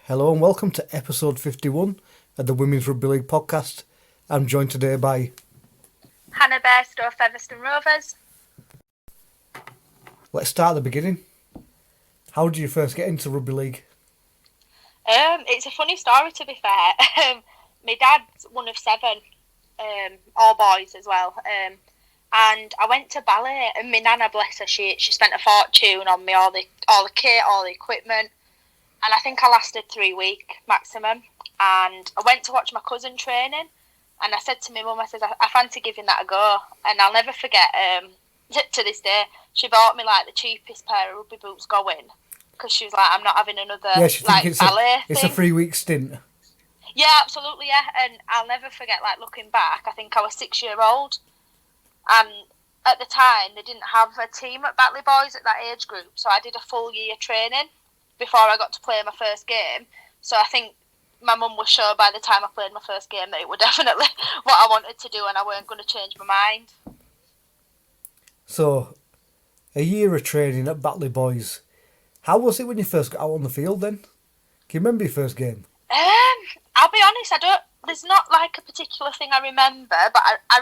Hello and welcome to episode 51 of the Women's Rugby League podcast. I'm joined today by Hannah Bairstow, Featherstone Rovers. Let's start at the beginning. How did you first get into Rugby League? It's a funny story, to be fair. My dad's one of seven, all boys as well. And I went to ballet, and my nana, bless her, she spent a fortune on me, all the kit, all the equipment. And I think I lasted 3 weeks maximum. And I went to watch my cousin training, and I said to my mum, I fancy giving that a go. And I'll never forget, to this day, she bought me like the cheapest pair of rugby boots going, because she was like, I'm not having another ballet it's thing. a 3-week stint. Yeah, absolutely, yeah. And I'll never forget, like, looking back, I think I was 6-year-old. And at the time, they didn't have a team at Batley Boys at that age group. So I did a full year training before I got to play my first game. So I think my mum was sure by the time I played my first game that it was definitely what I wanted to do and I weren't going to change my mind. So, a year of training at Batley Boys. How was it when you first got out on the field then? Can you remember your first game? I'll be honest, there's not like a particular thing I remember, but I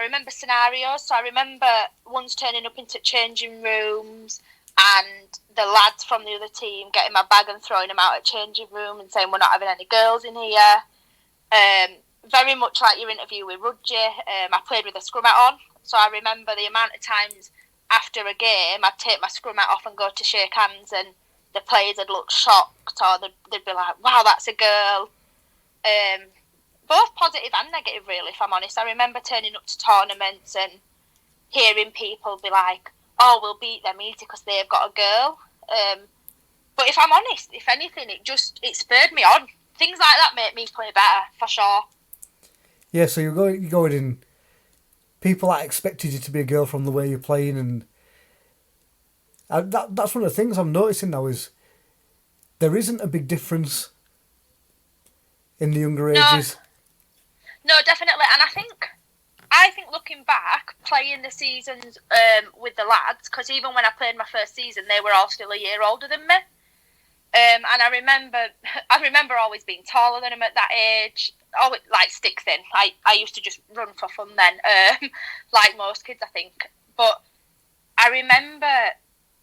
remember scenarios. So I remember once turning up into changing rooms and the lads from the other team getting my bag and throwing them out at changing room and saying we're not having any girls in here. Very much like your interview with Rudgy. I played with a scrum hat on, so I remember the amount of times after a game I'd take my scrum hat off and go to shake hands, and the players would look shocked, or they'd be like, wow, that's a girl. Both positive and negative, really, if I'm honest. I remember turning up to tournaments and hearing people be like, oh, we'll beat them easy because they've got a girl. But if I'm honest, if anything, it spurred me on. Things like that make me play better, for sure. Yeah, so you're going in. People that expected you to be a girl from the way you're playing, and that's one of the things I'm noticing now is there isn't a big difference in the younger ages. No, definitely, and I think looking back, playing the seasons with the lads, because even when I played my first season, they were all still a year older than me. And I remember always being taller than them at that age, always like stick thin. I used to just run for fun then, like most kids, I think. But I remember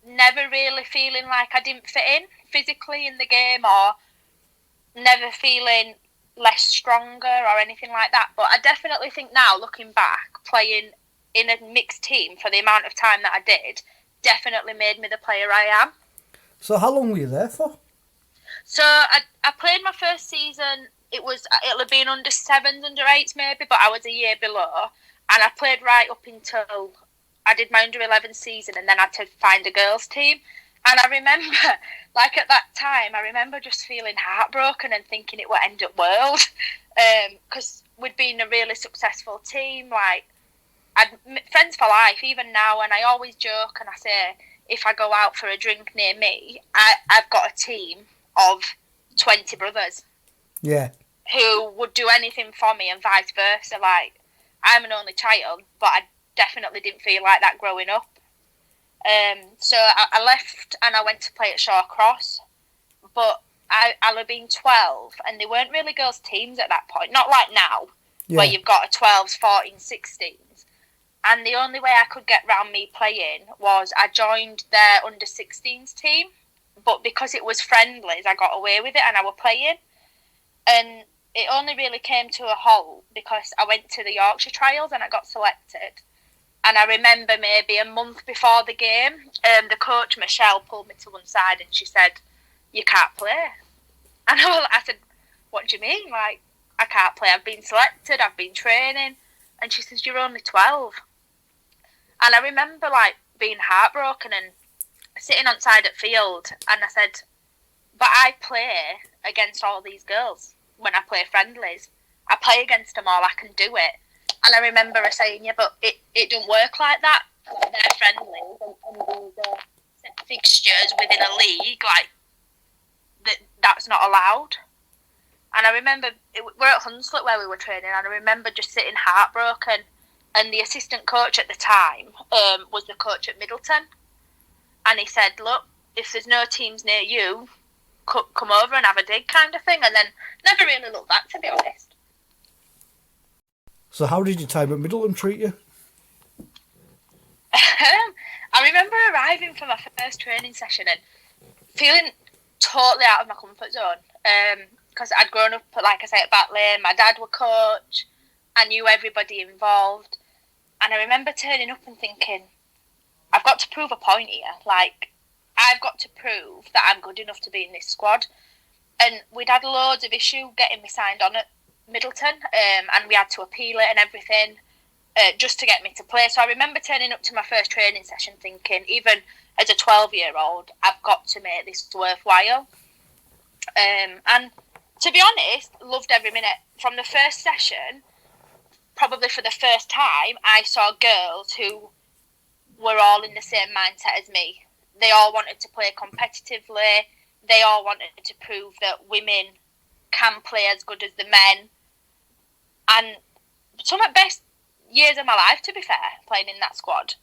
never really feeling like I didn't fit in physically in the game, or never feeling less stronger or anything like that. But I definitely think now, looking back, playing in a mixed team for the amount of time that I did definitely made me the player I am. So how long were you there for? So I played my first season, it'll have been under 7s, under 8s maybe, but I was a year below, and I played right up until I did my under 11 season, and then I had to find a girls team. And I remember, like at that time, I remember just feeling heartbroken and thinking it would end up world. Because we'd been a really successful team. Like, friends for life, even now. And I always joke and I say, if I go out for a drink near me, I've got a team of 20 brothers. Yeah. Who would do anything for me and vice versa. Like, I'm an only child, but I definitely didn't feel like that growing up. So I left and I went to play at Shawcross, but I'll have been 12, and they weren't really girls' teams at that point, not like now, where you've got a 12s, 14s, 16s. And the only way I could get round me playing was I joined their under 16s team, but because it was friendlies, I got away with it and I was playing. And it only really came to a halt because I went to the Yorkshire trials and I got selected. And I remember maybe a month before the game, the coach, Michelle, pulled me to one side and she said, you can't play. And I said, what do you mean? Like, I can't play. I've been selected. I've been training. And she says, you're only 12. And I remember, like, being heartbroken and sitting on side at field. And I said, but I play against all these girls when I play friendlies. I play against them all. I can do it. And I remember her saying, yeah, but it don't work like that. Like, they're friendlies and these set fixtures within a league, like, that's not allowed. And I remember, we're at Hunslet where we were training, and I remember just sitting heartbroken. And the assistant coach at the time was the coach at Middleton. And he said, look, if there's no teams near you, come over and have a dig kind of thing, and then never really looked back, to be honest. So how did your time at Middleton treat you? I remember arriving for my first training session and feeling totally out of my comfort zone. Because I'd grown up, like I say, at Batley. My dad was coach. I knew everybody involved. And I remember turning up and thinking, I've got to prove a point here. Like, I've got to prove that I'm good enough to be in this squad. And we'd had loads of issue getting me signed on at Middleton. And we had to appeal it and everything. Just to get me to play. So I remember turning up to my first training session thinking, even as a 12-year-old, I've got to make this worthwhile. And to be honest, loved every minute. From the first session, probably for the first time, I saw girls who were all in the same mindset as me. They all wanted to play competitively. They all wanted to prove that women can play as good as the men. And some of the best years of my life, to be fair, playing in that squad.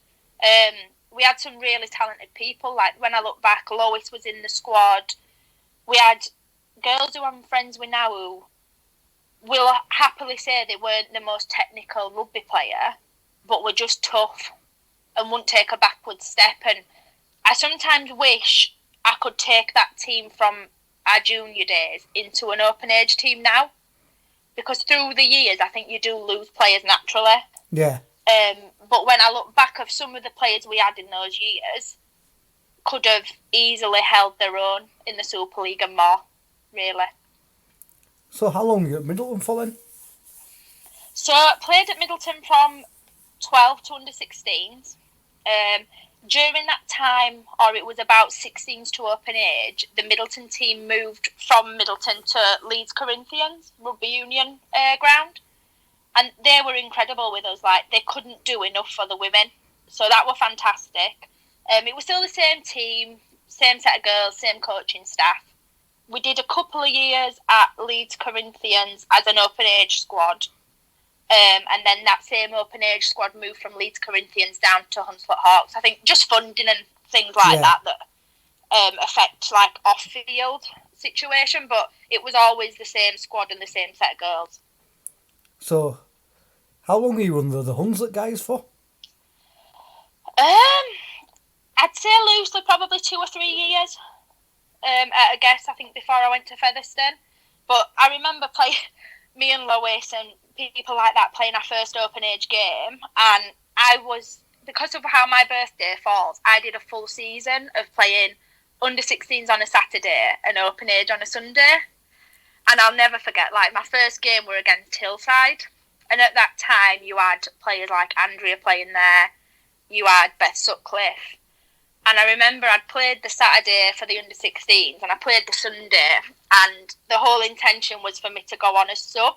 We had some really talented people. Like, when I look back, Lois was in the squad. We had girls who I'm friends with now who will happily say they weren't the most technical rugby player, but were just tough and wouldn't take a backward step. And I sometimes wish I could take that team from our junior days into an open age team now, because through the years I think you do lose players naturally. Yeah. But when I look back of some of the players we had in those years, could have easily held their own in the Super League and more, really. So how long were you at Middleton for then? So I played at Middleton from 12 to under 16s. During that time, or it was about 16s to open age, the Middleton team moved from Middleton to Leeds Corinthians Rugby Union ground. And they were incredible with us. Like, they couldn't do enough for the women. So that was fantastic. It was still the same team, same set of girls, same coaching staff. We did a couple of years at Leeds Corinthians as an open age squad. And then that same open age squad moved from Leeds Corinthians down to Hunslet Hawks. I think just funding and things like that affect, like, off-field situation. But it was always the same squad and the same set of girls. So, how long were you under the Hunslet guys for? I'd say loosely probably 2 or 3 years. At a guess, I think, before I went to Featherstone. But I remember me and Lois and people like that playing our first open age game, and I was, because of how my birthday falls, I did a full season of playing under 16s on a Saturday and open age on a Sunday. And I'll never forget, like, my first game were against Hillside. And at that time, you had players like Andrea playing there. You had Beth Sutcliffe. And I remember I'd played the Saturday for the under-16s and I played the Sunday. And the whole intention was for me to go on as sub.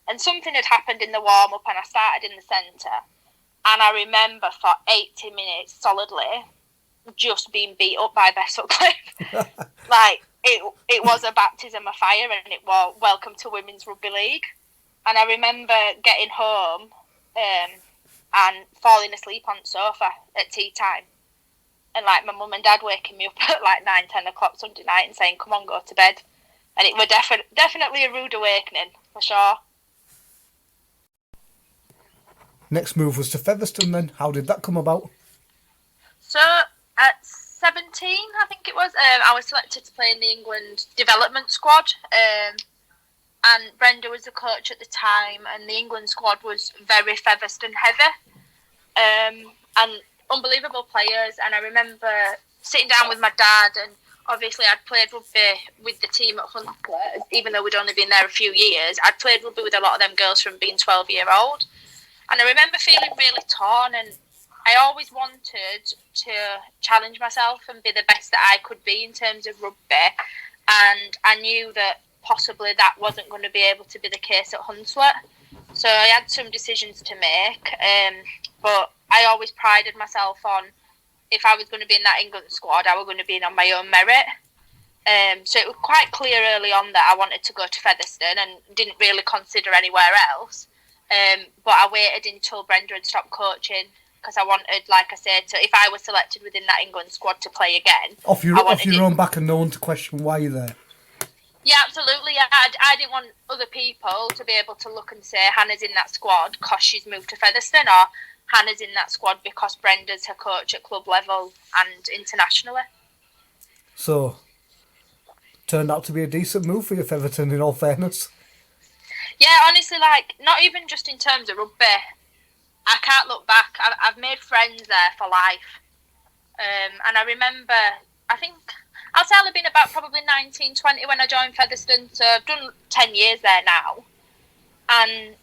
And something had happened in the warm-up and I started in the centre. And I remember for 80 minutes solidly just being beat up by Beth Sutcliffe. Like, it was a baptism of fire, and it was welcome to Women's Rugby League. And I remember getting home and falling asleep on the sofa at tea time. And, like, my mum and dad waking me up at, like, 9, 10 o'clock Sunday night and saying, come on, go to bed. And it was definitely a rude awakening, for sure. Next move was to Featherstone then. How did that come about? So, at 17, I think it was, I was selected to play in the England development squad. And Brenda was the coach at the time, and the England squad was very Featherstone heavy. And unbelievable players. And I remember sitting down with my dad, and obviously I'd played rugby with the team at Hunslet, even though we'd only been there a few years. I'd played rugby with a lot of them girls from being 12-year-old. And I remember feeling really torn, and I always wanted to challenge myself and be the best that I could be in terms of rugby. And I knew that possibly that wasn't going to be able to be the case at Hunslet. So I had some decisions to make. But I always prided myself on, if I was going to be in that England squad, I was going to be in on my own merit. So it was quite clear early on that I wanted to go to Featherstone and didn't really consider anywhere else. But I waited until Brenda had stopped coaching because I wanted, like I said, if I was selected within that England squad to play again, Off I wanted your it. own back and no one to question why you're there. Yeah, absolutely. Yeah, I didn't want other people to be able to look and say Hannah's in that squad because she's moved to Featherstone, or Hannah's in that squad because Brenda's her coach at club level and internationally. So, turned out to be a decent move for you, Featherstone, in all fairness. Yeah, honestly, like, not even just in terms of rugby. I can't look back. I've made friends there for life. And I remember, I think, I'll say I've been about probably 19, 20 when I joined Featherstone, so I've done 10 years there now. And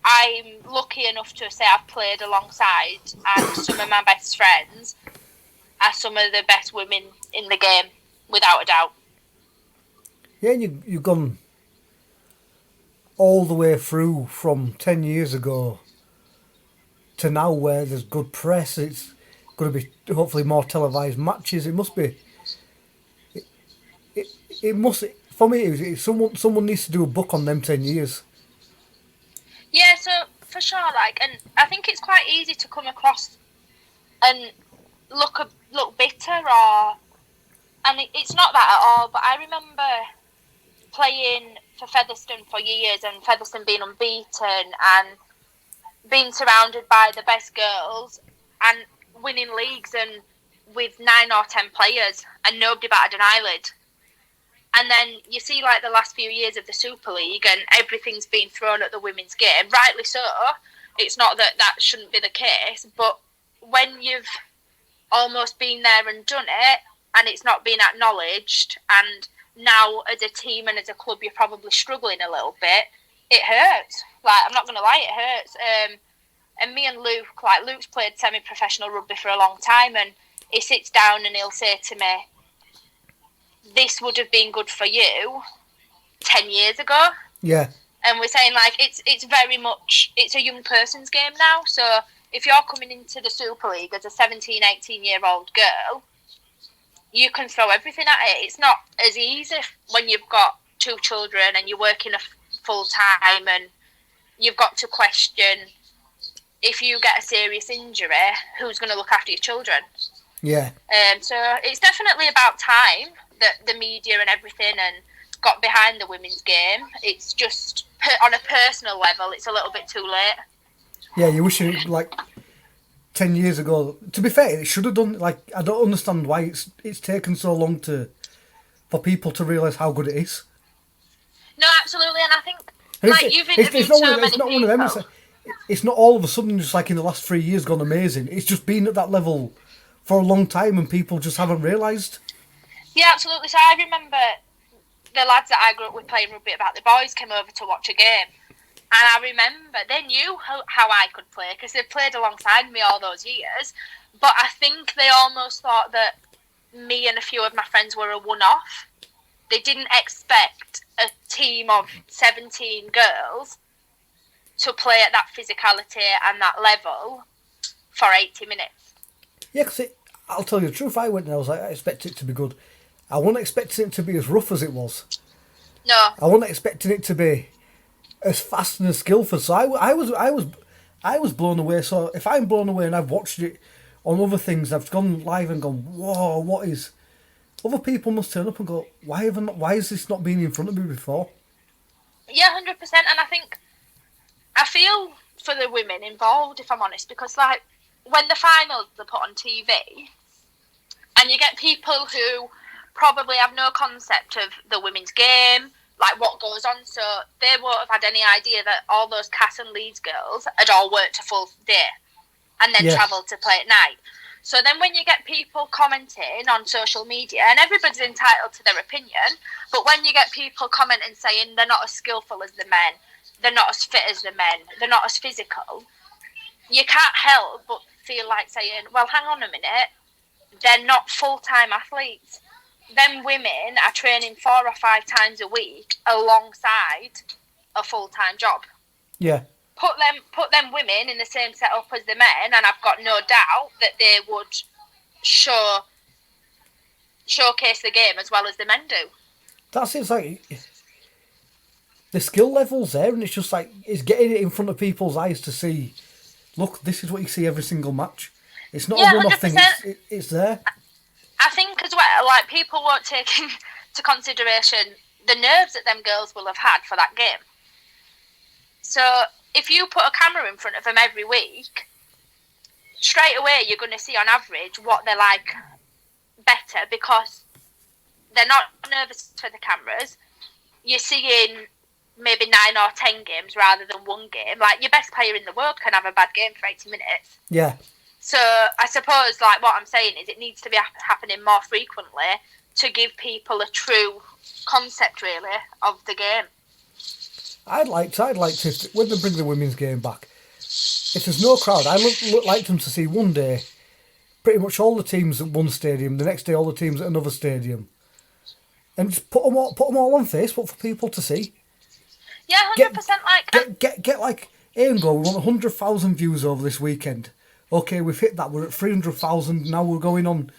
I'm lucky enough to say I've played alongside, and some of my best friends are some of the best women in the game, without a doubt. Yeah, and you've gone all the way through from 10 years ago to now where there's good press. It's going to be hopefully more televised matches. It must be. It must. For me, someone needs to do a book on them 10 years. Yeah, so for sure, like, and I think it's quite easy to come across and look bitter, and it's not that at all. But I remember playing for Featherstone for years, and Featherstone being unbeaten and being surrounded by the best girls and winning leagues and with 9 or 10 players and nobody batted an eyelid. And then you see like the last few years of the Super League and everything's been thrown at the women's game. Rightly so. It's not that shouldn't be the case, but when you've almost been there and done it and it's not been acknowledged, and now as a team and as a club you're probably struggling a little bit, it hurts. Like, I'm not going to lie, it hurts. And me and Luke, like, Luke's played semi-professional rugby for a long time, and he sits down and he'll say to me, this would have been good for you 10 years ago. Yeah. And we're saying, like, it's very much, it's a young person's game now. So if you're coming into the Super League as a 17, 18-year-old girl, you can throw everything at it. It's not as easy when you've got 2 children and you're working full time and you've got to question, if you get a serious injury, who's going to look after your children? Yeah. So it's definitely about time that the media and everything and got behind the women's game. It's just, on a personal level, it's a little bit too late. Yeah, you wish it, like, 10 years ago. To be fair, it should have done. Like, I don't understand why it's taken so long for people to realise how good it is. No, absolutely, and I think, and like, you've interviewed so many it's not people. One of them. It's not all of a sudden just like in the last 3 years gone amazing. It's just been at that level for a long time and people just haven't realised. Yeah, absolutely. So I remember the lads that I grew up with playing rugby about the boys came over to watch a game. And I remember they knew how I could play because they played alongside me all those years. But I think they almost thought that me and a few of my friends were a one-off. They didn't expect a team of 17 girls to play at that physicality and that level for 80 minutes. Yeah, because I'll tell you the truth, I went and I was like, I expect it to be good. I wasn't expecting it to be as rough as it was. No. I wasn't expecting it to be as fast and as skillful. So I was blown away. So if I'm blown away and I've watched it on other things, I've gone live and gone, whoa, what is... Other people must turn up and go, why is this not been in front of me before? Yeah, 100%. And I feel for the women involved, if I'm honest, because, like, when the finals are put on TV and you get people who probably have no concept of the women's game, like what goes on, so they won't have had any idea that all those Cass and Leeds girls had all worked a full day and then travelled to play at night. So then when you get people commenting on social media, and everybody's entitled to their opinion, but when you get people commenting saying they're not as skillful as the men, they're not as fit as the men, they're not as physical, you can't help but feel like saying, well, hang on a minute, they're not full-time athletes. Them women are training 4 or 5 times a week alongside a full-time job. Yeah. Put them women in the same setup as the men, and I've got no doubt that they would showcase the game as well as the men do. That's it. It's like the skill level's there, and it's just like it's getting it in front of people's eyes to see, look, this is what you see every single match. It's not Yeah, a one-off thing. 100%. It's there. I think as well, like, people won't take into consideration the nerves that them girls will have had for that game. So if you put a camera in front of them every week, straight away you're going to see on average what they're like better, because they're not nervous for the cameras. You're seeing maybe 9 or 10 games rather than one game. Like, your best player in the world can have a bad game for 80 minutes. Yeah. So I suppose, like, what I'm saying is it needs to be happening more frequently to give people a true concept, really, of the game. I'd like to, when they bring the women's game back, if there's no crowd, I'd like them to see one day pretty much all the teams at one stadium, the next day all the teams at another stadium, and just put them all on Facebook for people to see. Yeah, 100%. Get like, here and go, we want 100,000 views over this weekend. Okay, we've hit that, we're at 300,000, now we're going on.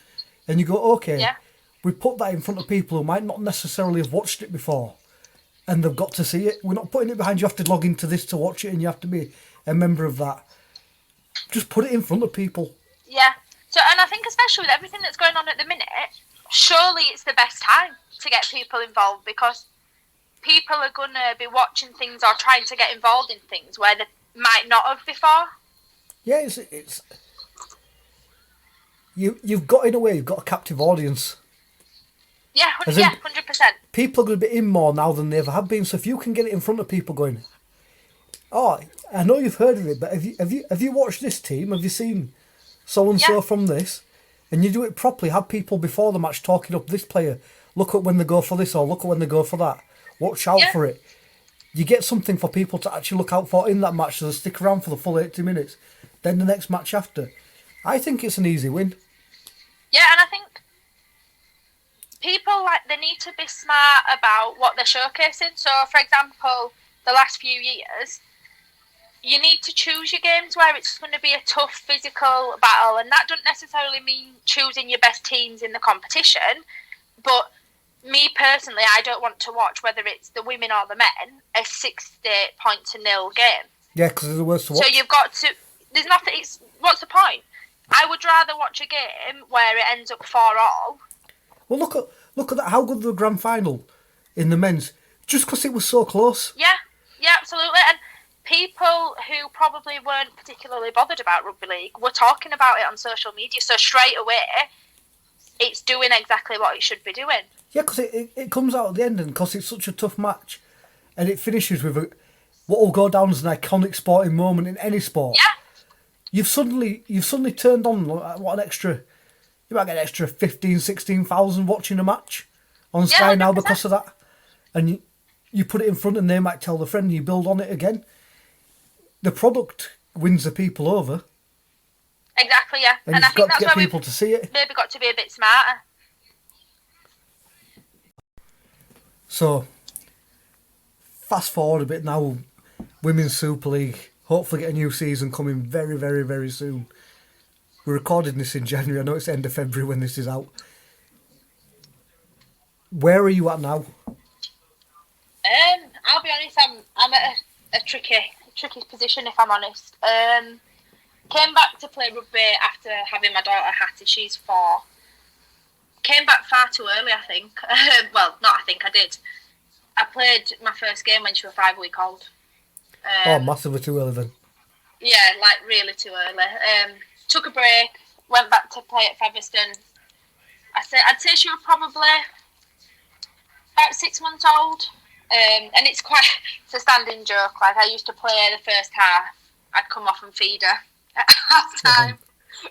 And you go, okay, Yeah. we put that in front of people who might not necessarily have watched it before, and they've got to see it. We're not putting it behind, you have to log into this to watch it, and you have to be a member of that. Just put it in front of people. Yeah. So, and I think especially with everything that's going on at the minute, surely it's the best time to get people involved, because people are going to be watching things or trying to get involved in things where they might not have before. Yeah, it's you've got, in a way, you've got a captive audience. Yeah, 100%. People are going to be in more now than they ever have been. So if you can get it in front of people, going, oh, I know you've heard of it, but have you watched this team? Have you seen so and so from this? And you do it properly. Have people before the match talking up this player. Look at when they go for this, or look at when they go for that. Watch out for it. You get something for people to actually look out for in that match, so they stick around for the full 80 minutes. Then the next match after. I think it's an easy win. Yeah, and I think people, like, they need to be smart about what they're showcasing. So, for example, the last few years, you need to choose your games where it's going to be a tough physical battle, and that doesn't necessarily mean choosing your best teams in the competition. But me personally, I don't want to watch, whether it's the women or the men, a 60-0 game. Yeah, because they're the worst to watch. So you've got to. There's nothing. What's the point? I would rather watch a game where it ends up 4-4. Well, look at that. How good the grand final in the men's, just because it was so close. Yeah, absolutely. And people who probably weren't particularly bothered about rugby league were talking about it on social media. So straight away, it's doing exactly what it should be doing. Yeah, because it comes out at the end, and because it's such a tough match, and it finishes with what will go down as an iconic sporting moment in any sport. Yeah. You've suddenly turned on, what, an extra, you might get an extra 15,000, 16,000 watching a match on Sky now because of that. And you put it in front, and they might tell the friend, and you build on it again. The product wins the people over. Exactly, yeah. And I you've think got to that's get where people to see it. Maybe got to be a bit smarter. So, fast forward a bit now, Women's Super League, hopefully get a new season coming very, very, very soon. We're recording this in January, I know it's the end of February when this is out. Where are you at now? I'll be honest, I'm at a tricky position, if I'm honest. Came back to play rugby after having my daughter Hattie, she's 4. Came back far too early, I think. Well, not I think, I did. I played my first game when she was 5-week-old. Massively too early then. Yeah, like really too early. Took a break, went back to play at Featherstone. I'd say she was probably about 6 months old. And it's a standing joke. Like, I used to play the first half, I'd come off and feed her at half time,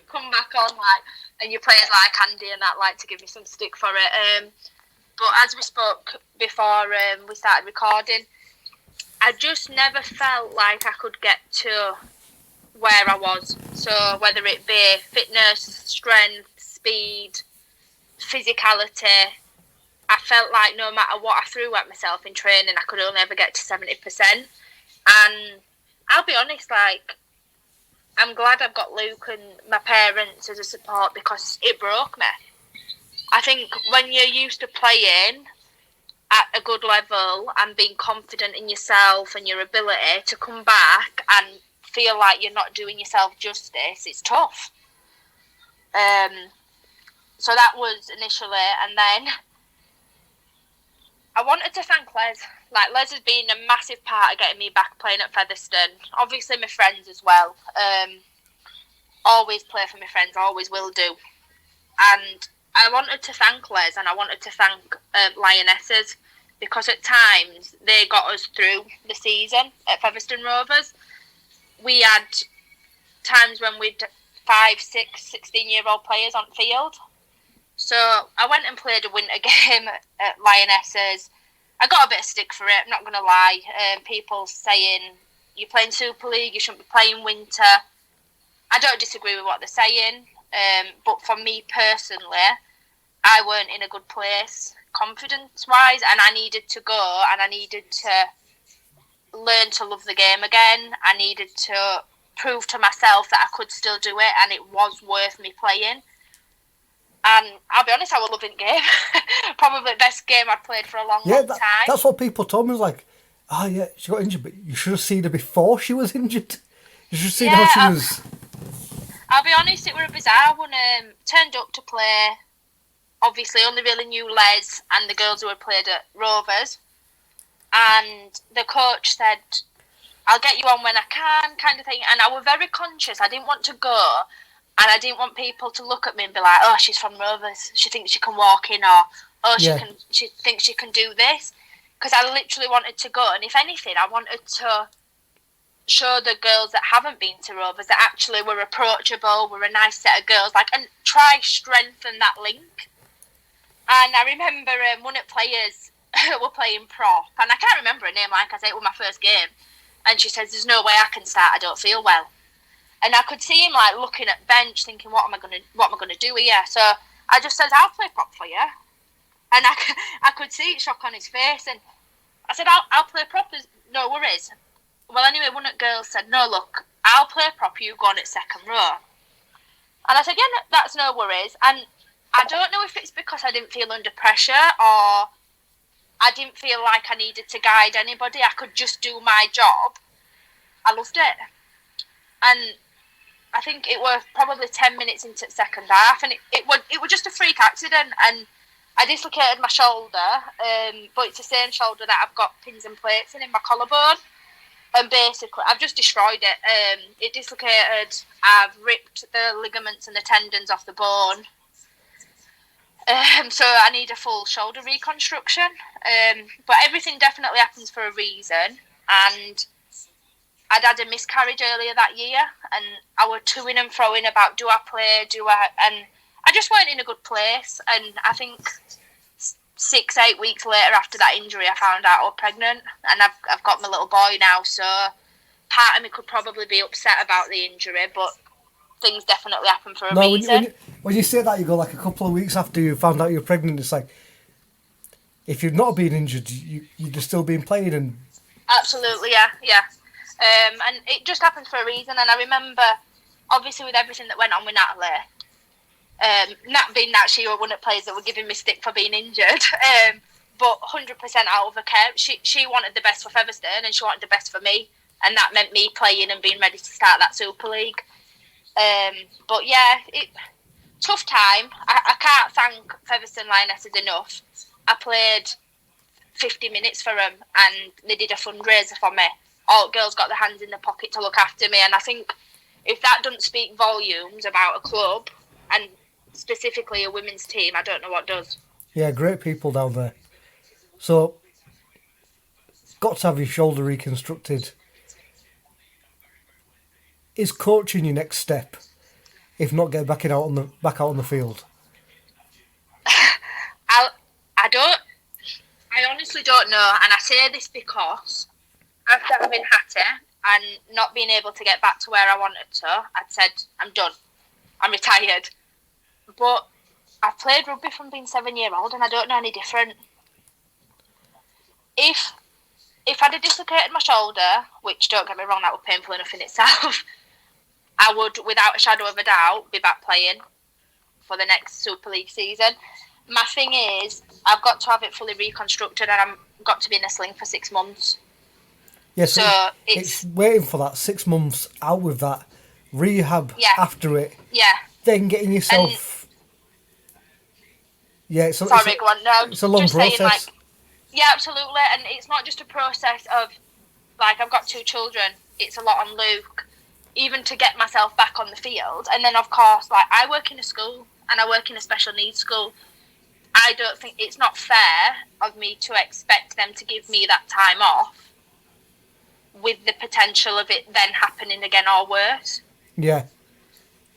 come back on, like, and your players like Andy and that like to give me some stick for it. But as we spoke before we started recording, I just never felt like I could get to where I was. So whether it be fitness, strength, speed, physicality, I felt like no matter what I threw at myself in training, I could only ever get to 70%. And I'll be honest, like, I'm glad I've got Luke and my parents as a support, because it broke me. I think when you're used to playing at a good level and being confident in yourself and your ability, to come back and feel like you're not doing yourself justice, it's tough. So that was initially, and then I wanted to thank Les. Like, Les has been a massive part of getting me back playing at Featherstone. Obviously, my friends as well. Always play for my friends, always will do. And I wanted to thank Les, and I wanted to thank Lionesses, because at times they got us through the season at Featherstone Rovers. We had times when we'd 5, 6, 16-year-old players on field. So I went and played a winter game at Lionesses. I got a bit of stick for it, I'm not going to lie. People saying, you're playing Super League, you shouldn't be playing winter. I don't disagree with what they're saying. But for me personally, I weren't in a good place confidence-wise, and I needed to go, and I needed to learn to love the game again. I needed to prove to myself that I could still do it, and it was worth me playing. And I'll be honest, I was loving the game. Probably the best game I've played for a long time. That's what people told me. Was like, oh yeah, she got injured, but you should have seen her before she was injured. You should have seen how she was. I'll be honest, it was a bizarre one. Turned up to play. Obviously, only really knew Les and the girls who had played at Rovers. And the coach said, I'll get you on when I can, kind of thing. And I was very conscious. I didn't want to go. And I didn't want people to look at me and be like, oh, she's from Rovers. She thinks she can walk in, or oh, she thinks she can do this. Because I literally wanted to go. And if anything, I wanted to show the girls that haven't been to Rovers that actually we're approachable, we're a nice set of girls, like, and try strengthen that link. And I remember one of the players were playing prop, and I can't remember her name, like I said, it was my first game. And she says, there's no way I can start, I don't feel well. And I could see him like looking at bench, thinking, what am I gonna do here? So I just said, I'll play prop for you. And I could see it shock on his face, and I said, I'll play prop. No worries. Well, anyway, one of the girls said, no, look, I'll play prop, you go on at second row. And I said, yeah, no, that's no worries. And I don't know if it's because I didn't feel under pressure, or I didn't feel like I needed to guide anybody. I could just do my job. I loved it. And I think it was probably 10 minutes into the second half, and it was just a freak accident, and I dislocated my shoulder, but it's the same shoulder that I've got pins and plates in my collarbone, and basically I've just destroyed it. It dislocated, I've ripped the ligaments and the tendons off the bone, so I need a full shoulder reconstruction, but everything definitely happens for a reason, and I'd had a miscarriage earlier that year, and I was toing and froing about, do I play, and I just weren't in a good place. And I think 6-8 weeks later after that injury, I found out I was pregnant, and I've got my little boy now, so part of me could probably be upset about the injury, but things definitely happen for a reason. When you say that, you go like a couple of weeks after you found out you're pregnant, it's like, if you'd not been injured, you'd have still been playing. And absolutely, yeah. And it just happens for a reason. And I remember, obviously, with everything that went on with Natalie, Nat being that she was one of the players that were giving me stick for being injured, but 100% out of her care. She wanted the best for Featherstone, and she wanted the best for me, and that meant me playing and being ready to start that Super League. But yeah, tough time. I can't thank Featherstone Lionesses enough. I played 50 minutes for them, and they did a fundraiser for me. All girls got their hands in their pocket to look after me, and I think if that doesn't speak volumes about a club, and specifically a women's team, I don't know what does. Yeah, great people down there. So, got to have your shoulder reconstructed. Is coaching your next step? If not, get back out on the field. I honestly don't know, and I say this because after having Hattie and not being able to get back to where I wanted to, I'd said, I'm done. I'm retired. But I've played rugby from being 7-year-old, and I don't know any different. If I'd have dislocated my shoulder, which, don't get me wrong, that was painful enough in itself, I would, without a shadow of a doubt, be back playing for the next Super League season. My thing is, I've got to have it fully reconstructed, and I've got to be in a sling for 6 months. Yeah, so So it's it's waiting for that 6 months out with that rehab yeah, after it, yeah. then getting And yourself. Yeah, sorry, go on. No, it's a long just saying, process. like, yeah, absolutely. And it's not just a process of, like, I've got 2 children. It's a lot on Luke, even to get myself back on the field. And then, of course, like, I work in a school and I work in a special needs school. I don't think it's not fair of me to expect them to give me that time off with the potential of it then happening again or worse. Yeah,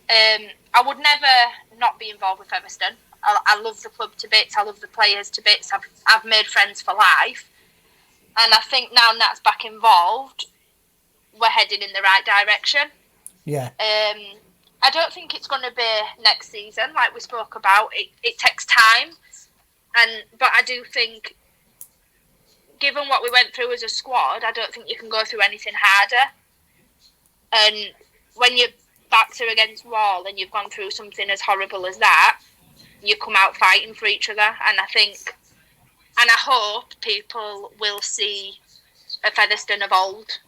I would never not be involved with Featherstone. I love the club to bits. I love the players to bits. I've made friends for life. And I think now Nat's back involved, we're heading in the right direction. yeah, I don't think it's going to be next season, like we spoke about. It takes time. But I do think, given what we went through as a squad, I don't think you can go through anything harder. And when your backs are against wall and you've gone through something as horrible as that, you come out fighting for each other. And I think, and I hope people will see a Featherstone of old.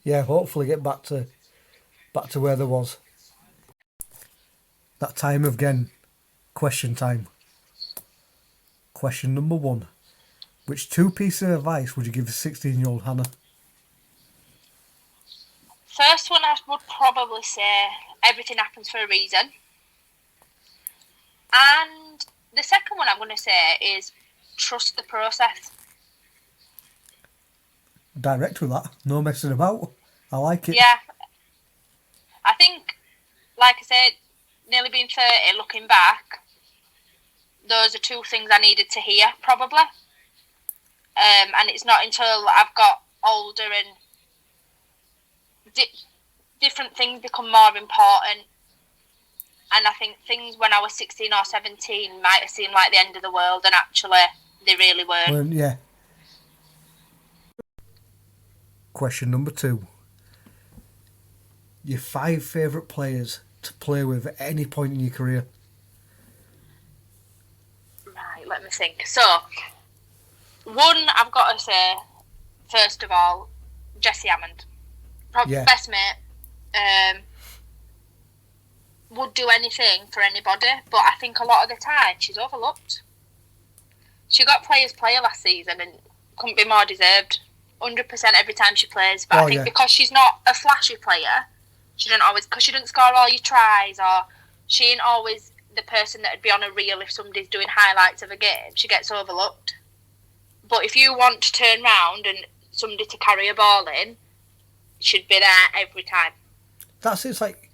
yeah. Hopefully, get back to where there was that time again. Question time. Question number 1: which 2 pieces of advice would you give a 16-year-old Hannah? First one, I would probably say everything happens for a reason. And the second one I'm going to say is trust the process. Direct with that, no messing about. I like it. Yeah, I think, like I said, nearly being 30, looking back, those are 2 things I needed to hear, probably. And it's not until I've got older and different things become more important. And I think things when I was 16 or 17 might have seemed like the end of the world, and actually they really weren't. Well, yeah. Question number 2: your 5 favourite players to play with at any point in your career. Right, let me think. So, one, I've got to say, first of all, Jessie Hammond. Probably Yeah. best mate. Would do anything for anybody, but I think a lot of the time she's overlooked. She got Players Player last season and couldn't be more deserved. 100% every time she plays. But I think because she's not a flashy player, she didn't score all your tries, or she ain't always the person that would be on a reel if somebody's doing highlights of a game. She gets overlooked. But if you want to turn round and somebody to carry a ball in, she'd be there every time. That's it. It's like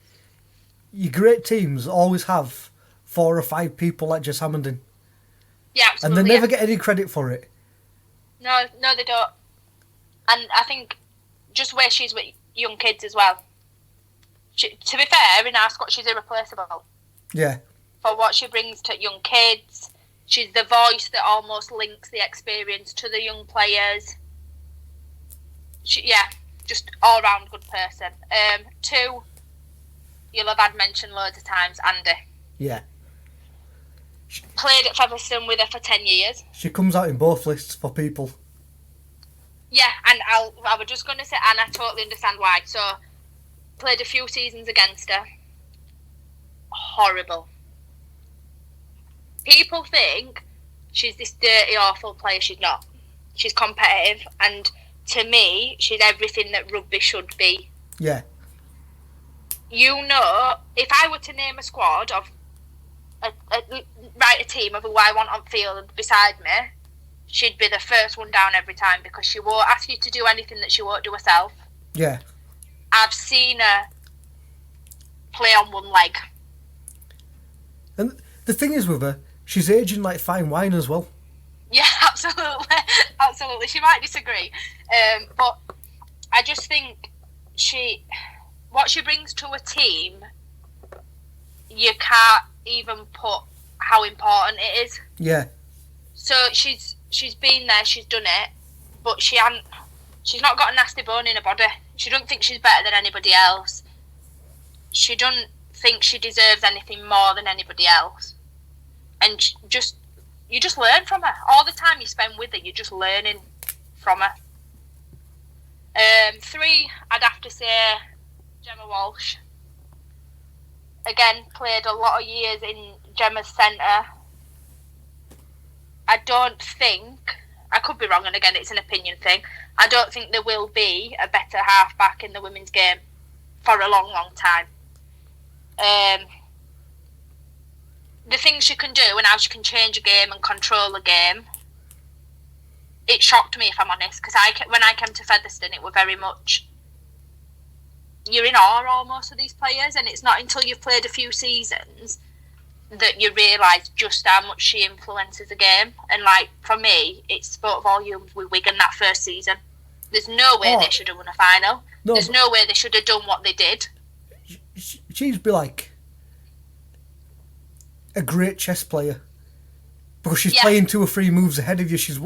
your great teams always have 4 or 5 people like Jess Hammond in. Yeah, absolutely. And they never get any credit for it. No, they don't. And I think just where she's with young kids as well. To be fair, in our squad, she's irreplaceable. Yeah. For what she brings to young kids. She's the voice that almost links the experience to the young players. Just all-round good person. 2, you'll have had mentioned loads of times, Andy. Yeah. Played at Featherstone with her for 10 years. She comes out in both lists for people. Yeah, and I was just going to say, and I totally understand why. So, played a few seasons against her. Horrible. People think she's this dirty, awful player. She's not. She's competitive, and to me, she's everything that rugby should be. Yeah. You know, if I were to name a squad of write a team of who I want on field beside me, she'd be the first one down every time, because she won't ask you to do anything that she won't do herself. Yeah. I've seen her play on one leg. And the thing is with her, she's aging like fine wine as well. Yeah, absolutely. Absolutely. She might disagree. But I just think what she brings to a team, you can't even put how important it is. Yeah. So she's been there, she's done it, but she's not got a nasty bone in her body. She doesn't think she's better than anybody else. She doesn't think she deserves anything more than anybody else. And you just learn from her. All the time you spend with her, you're just learning from her. Three, I'd have to say Gemma Walsh. Again, played a lot of years in Gemma's centre. I don't think, I could be wrong, and again, it's an opinion thing, I don't think there will be a better half-back in the women's game for a long, long time. The things she can do and how she can change a game and control a game, it shocked me, if I'm honest, because when I came to Featherstone, it were very much, you're in awe almost of these players, and it's not until you've played a few seasons that you realise just how much she influences a game. And like, for me, it spoke volumes with Wigan that first season. There's no way they should have won a final. No, there's no way they should have done what they did. She'd be like a great chess player, because she's playing 2 or 3 moves ahead of you. She's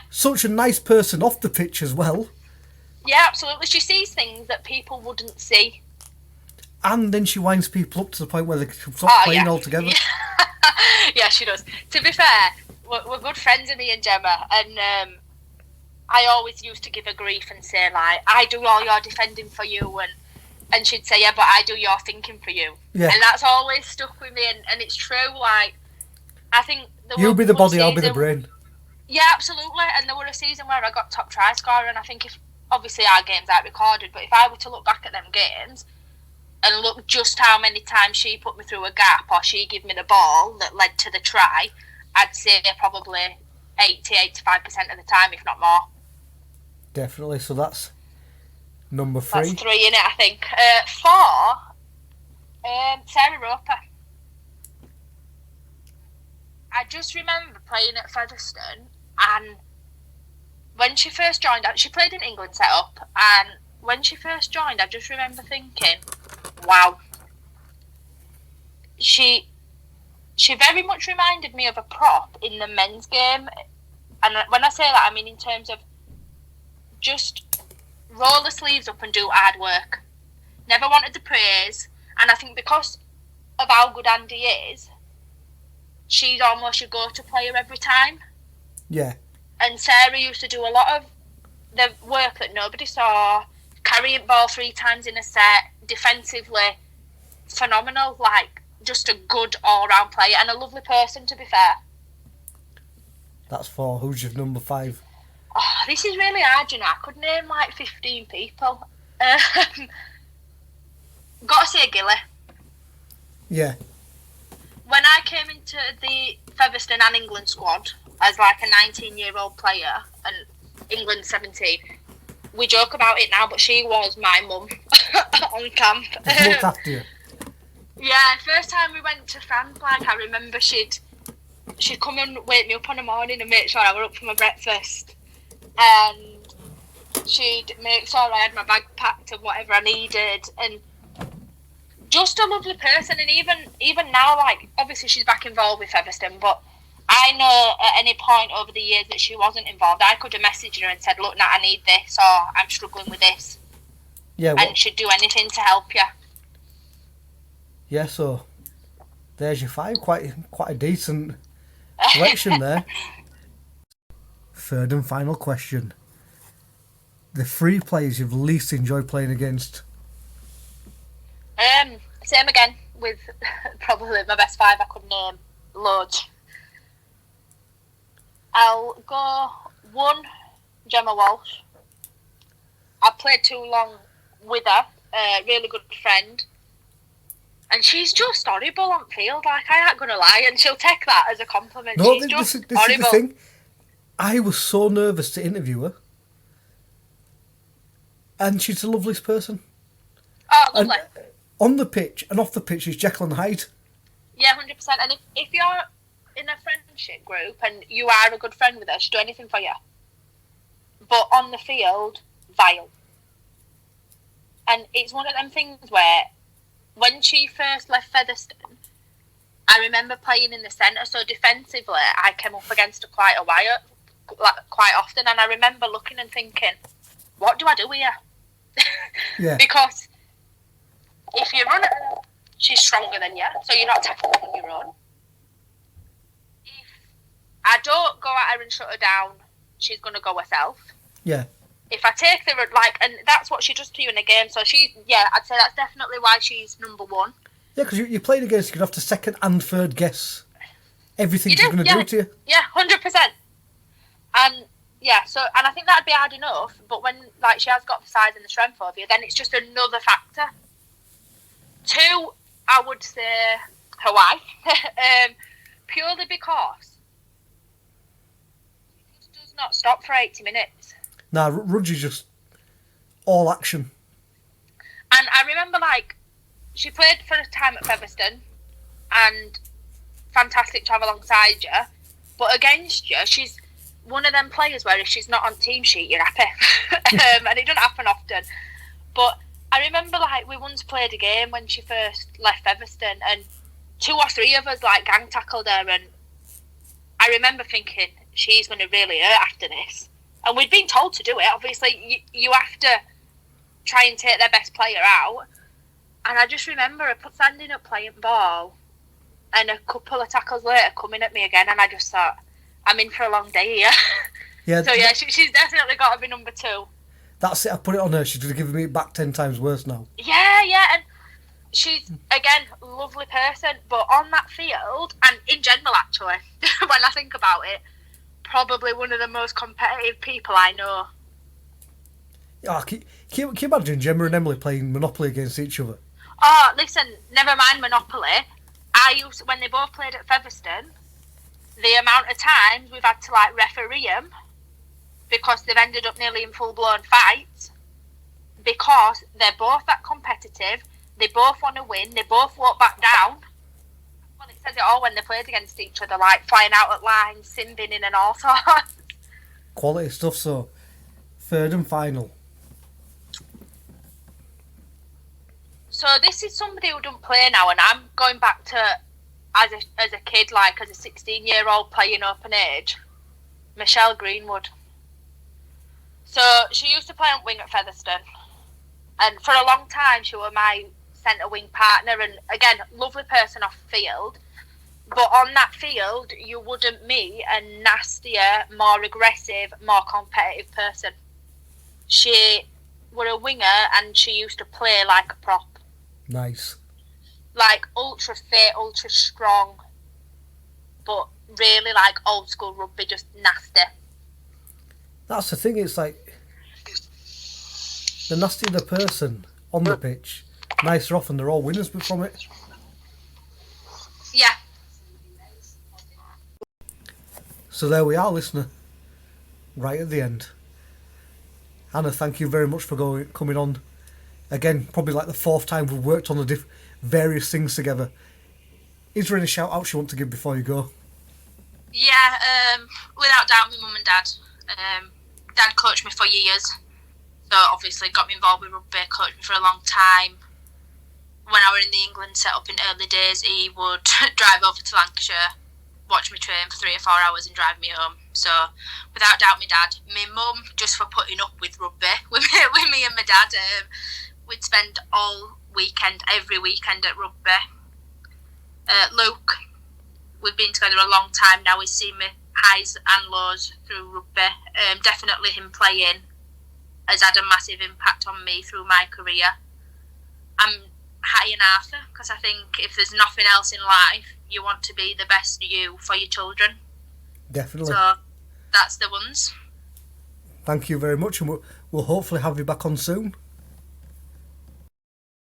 such a nice person off the pitch as well. Yeah, absolutely. She sees things that people wouldn't see. And then she winds people up to the point where they can stop playing altogether. Yeah, she does. To be fair, we're good friends, me and Gemma, and I always used to give her grief and say, like, I do all your defending for you, and she'd say, yeah, but I do your thinking for you. Yeah. And that's always stuck with me, and it's true. Like, I think you'll be the body, I'll be the brain. Yeah, absolutely. And there were a season where I got top try scorer, and I think if, obviously our games aren't recorded, but if I were to look back at them games and look just how many times she put me through a gap or she gave me the ball that led to the try, I'd say probably 80-85% of the time, if not more. Definitely. So that's number 3. That's 3, innit, I think. 4, Sarah Roper. I just remember playing at Featherstone, and when she first joined, she played in England setup, and when she first joined, I just remember thinking, wow. She very much reminded me of a prop in the men's game. And when I say that, I mean in terms of just roll the sleeves up and do hard work. Never wanted the praise. And I think because of how good Andy is, she's almost your go-to player every time. Yeah. And Sarah used to do a lot of the work that nobody saw, carrying ball 3 times in a set, defensively phenomenal, like just a good all-round player and a lovely person, to be fair. That's 4. Who's your number 5? Oh, this is really hard, you know. I could name like 15 people. Gotta say Gilly. Yeah. When I came into the Featherstone and England squad as like a 19-year-old player and England 17, we joke about it now, but she was my mum on camp. Looked after you. Yeah, first time we went to France, like I remember she'd come and wake me up in the morning and make sure I were up for my breakfast, and she'd make sure I had my bag packed and whatever I needed, and just a lovely person. And even now, like obviously she's back involved with Featherstone, but I know at any point over the years that she wasn't involved, I could have messaged her and said, look, Nat, I need this, or I'm struggling with this. Yeah, and she'd do anything to help you. Yeah, so there's your 5. Quite a decent selection there. Third and final question. The 3 players you've least enjoyed playing against? Same again, with probably my best 5 I could name. Loads. I'll go 1, Gemma Walsh. I played too long with her, a really good friend. And she's just horrible on field, like I ain't gonna lie, and she'll take that as a compliment. No, she's this is the thing. I was so nervous to interview her. And she's the loveliest person. Oh, lovely. And on the pitch and off the pitch, she's Jekyll and Hyde. Yeah, 100%. And if you're in a friendship group and you are a good friend with her, she'll do anything for you. But on the field, vile. And it's one of them things where when she first left Featherstone, I remember playing in the centre, so defensively I came up against her quite often, and I remember looking and thinking, what do I do here? Yeah. Because if you run at her, she's stronger than you, so you're not tackling on your own. If I don't go at her and shut her down, she's going to go herself. Yeah. if I take the and that's what she does to you in a game. So I'd say that's definitely why she's number one. Yeah, because you're playing against, you have to second and third guess everything she's going to do to you. Yeah, 100%. And and I think that'd be hard enough. But when she has got the size and the strength of you, then it's just another factor. 2, I would say her wife, purely because she just does not stop for 80 minutes. Nah, Rudgy's just all action. And I remember, she played for a time at Featherstone, and fantastic to have alongside you. But against you, she's one of them players where if she's not on team sheet, you're happy. And it doesn't happen often. But I remember, we once played a game when she first left Featherstone, and 2 or 3 of us, gang tackled her, and I remember thinking, she's going to really hurt after this. And we'd been told to do it. Obviously, you have to try and take their best player out. And I just remember her standing up playing ball, and a couple of tackles later coming at me again, and I just thought, I'm in for a long day here. Yeah. So she's definitely got to be number 2. That's it. I put it on her. She's going to give me it back 10 times worse now. Yeah, and she's again lovely person, but on that field and in general, actually, when I think about it, probably one of the most competitive people I know. Oh, can you imagine Gemma and Emily playing Monopoly against each other? Oh, listen, never mind Monopoly. When they both played at Featherstone, the amount of times we've had to referee them because they've ended up nearly in full-blown fights because they're both that competitive, they both want to win, they both walk back down. Well, it says it all when they played against each other, flying out at lines, sin binning and all sorts. Quality stuff, so third and final. So this is somebody who doesn't play now, and I'm going back to as a kid, as a 16-year-old playing open age, Michelle Greenwood. So she used to play on wing at Featherstone, and for a long time she was my centre wing partner, and again, lovely person off the field, but on that field you wouldn't meet a nastier, more aggressive, more competitive person. She was a winger, and she used to play like a prop. Nice. Ultra fit, ultra strong, but really old school rugby, just nasty. That's the thing, it's the nastier the person on the pitch, nicer off, and they're all winners from it. Yeah. So there we are, listener. Right at the end. Hannah, thank you very much for coming on. Again, probably the 4th time we've worked on the various things together. Is there any shout-outs you want to give before you go? Yeah, without doubt, my mum and dad. Dad coached me for years, so obviously got me involved with rugby, coached me for a long time. When I was in the England setup in early days, he would drive over to Lancashire, watch me train for 3 or 4 hours and drive me home. So, without doubt, my dad. My mum, just for putting up with rugby, with me and my dad. We'd spend all weekend, every weekend at rugby. Luke, we've been together a long time now. He's seen me highs and lows through rugby. Definitely him playing has had a massive impact on me through my career. I'm high in Arthur because I think if there's nothing else in life, you want to be the best you for your children. Definitely. So that's the ones. Thank you very much, and we'll hopefully have you back on soon.